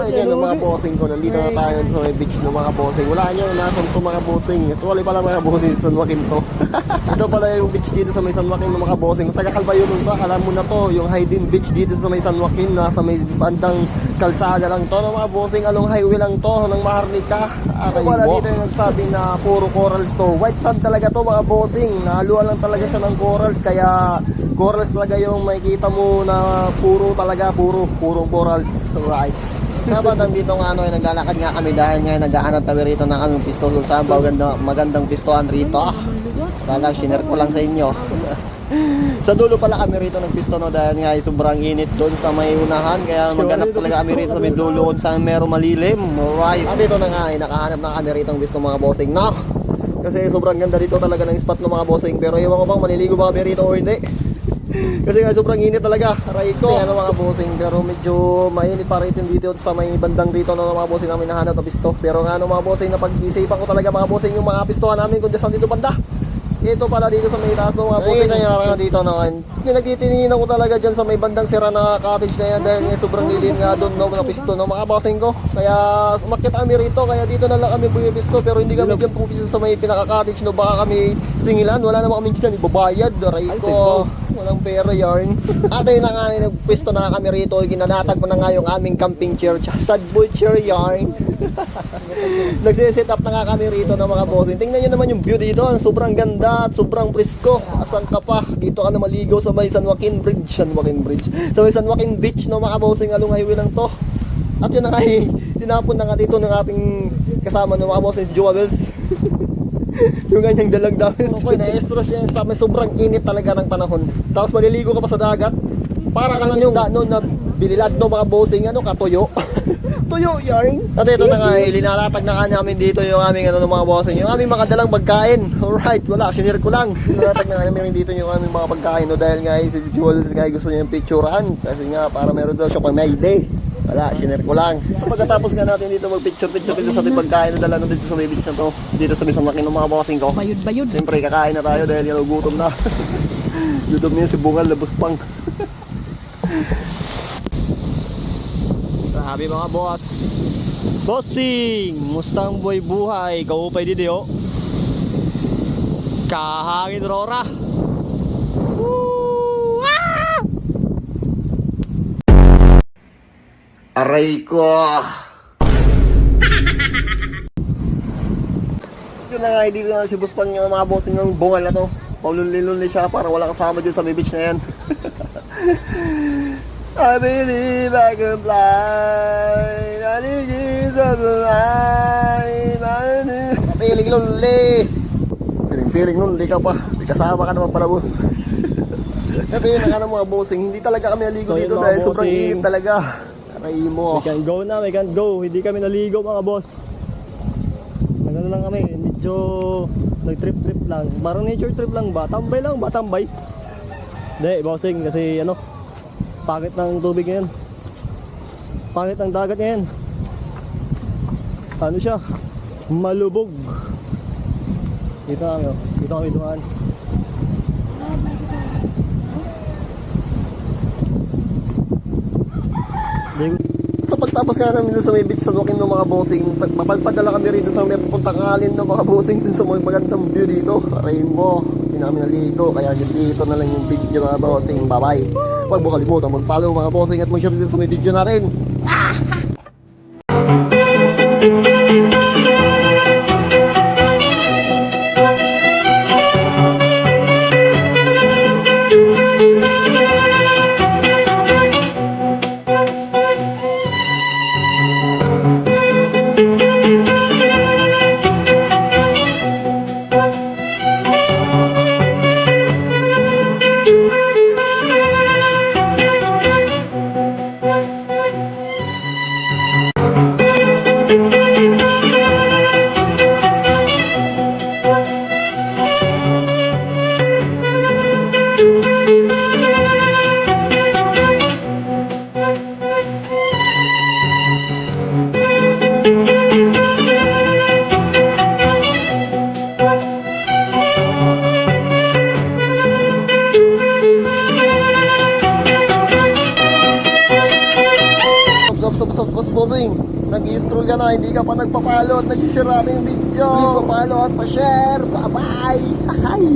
Ayan yung mga bossing ko. Nandito na tayo sa may beach ng mga bossing. Wala nyo, nasan to mga bossing. Actually pala mga bossing sa San Joaquin to. Ito pala yung beach dito sa may San Joaquin ng mga bossing. Taga Calbayog ba? Alam mo na to. Yung Hayden Beach dito sa may San Joaquin. Nasa may bandang kalsada lang to. Ng mga bossing, along highway lang to. Ng Maharlika. Wala dito yung nagsabi na puro corals to. White sand talaga to mga bossing. Nahaluan lang talaga siya ng corals. Kaya corals talaga yung makikita mo na puro corals. Right. Sa bandang dito nga ay naglalakad nga kami dahil nga naghahanap kami rito ng aming pisto sa magandang pistohan rito. Kala share ko lang sa inyo. Sa dulo pala kami rito ng pisto dahil nga sobrang init doon sa may unahan, kaya maghanap talaga kami rito sa may dulo kung saan meron malilim. Alright. At dito na nga nakahanap na kami rito ng pisto mga bossing. No. Kasi sobrang ganda dito talaga ng spot ng mga bossing, pero ewan ko bang maliligo ba kami rito o hindi. Kasi nga sobrang init talaga, aray ko. Ano mga bossing, pero medyo mainit pa rin dito sa may bandang dito ng mga bossing namin nahanap na pisto. Pero nga mga bossing, napag-isipan ko talaga mga bossing yung mga pistohan namin kung saan dito banda. Ito pala dito sa may taas ng mga bossing. Kaya nga dito naman, nagtitinginan ko talaga dyan sa may bandang sira na cottage na yan dahil nga sobrang lilim nga doon na pisto ng mga bossing ko. Kaya umakyat kami rito, kaya dito na lang kami bumipisto, pero hindi kami dyan pumisto sa may pinaka-cottage, no, baka kami singilan, wala naman kami dyan ibabayad, aray ko. Walang pera yarn. At ayun na nga, nagpwesto na kami rito. Ginanatag ko na nga yung aming camping chair. Sad boy chair yarn. Nagsiset up na nga kami rito ng mga bossing. Tingnan nyo naman yung view dito. Sobrang ganda at sobrang presko. Asan ka pa? Dito ka na maligo sa may San Joaquin Bridge. Sa may San Joaquin Beach ng mga bossing. Along highway lang to. At yun na nga, tinapon na nga dito ng ating kasama ng mga bossing, si Joabels. Yung kanyang dalang damit. Okay, na-stress yan sa may sobrang init talaga ng panahon. Tapos maliligo ka pa sa dagat. Para ka lang yung noon na binilad no mga bossing, katuyo. Tuyo yarn. At ito na nga, linalatag na nga namin dito yung aming ng mga bossing, yung aming mga dalang pagkain. Alright, wala, sinir ko lang. Linalatag na nga namin dito yung aming mga pagkain, no, dahil nga si Jules nga gusto niya yung picturean. Kasi nga, para meron daw siya pang may day. Wala, sinare ko lang. So pagkatapos nga natin dito mag-picture dito sa ating pagkain na dala dito sa may beach na to, dito sa San Joaquin ng mga bossing ko. Bayod. Siyempre kakain na tayo dahil yan gutom na. Gutom niya si Bungal, labos pang. Grabe mga boss. Bossing, mustang boy buhay, kaupay dito yo. Kahangin rora. Aray ko! Yun na nga, hindi ko na si Boss Pang yung mga bossing ng bungal na to. Paulunli-lunli siya para wala kasama dyan sa may beach na yan. I believe I can fly. Naligid sa tulay. Piling-lunli. Piling-lunli ka pa. May kasama ka naman pala, boss. Ito yun na nga ng mga bossing. Hindi talaga kami naligo dito dahil sobrang init talaga. Aray mo. We can go na, we can go. Hindi kami naligo mga boss. Nagano lang kami, medyo nag-trip lang. Parang nature trip lang ba? Tambay lang ba? Tambay? Hindi, bossing, kasi pangit ng tubig ngayon. Pangit ng dagat ngayon. Ano siya? Malubog. Dito kami dumaan. Sa pagtapos nga namin sa may beach sa Joaquin ng mga bossing, mapadala kami rin sa may pupuntang alin ng mga bossing sa mga magandang view dito. Aray mo, hindi namin naligo, kaya dito na lang yung video mga bossing. Bye bye. Huwag mo kalimutan mag-follow mga bossing at mag-share sa may video natin. bossing. Nag-i-scroll ka na, hindi ka pa nagpapalo at nag-share aming video. Please papalo at pa-share. Bye-bye. Hi.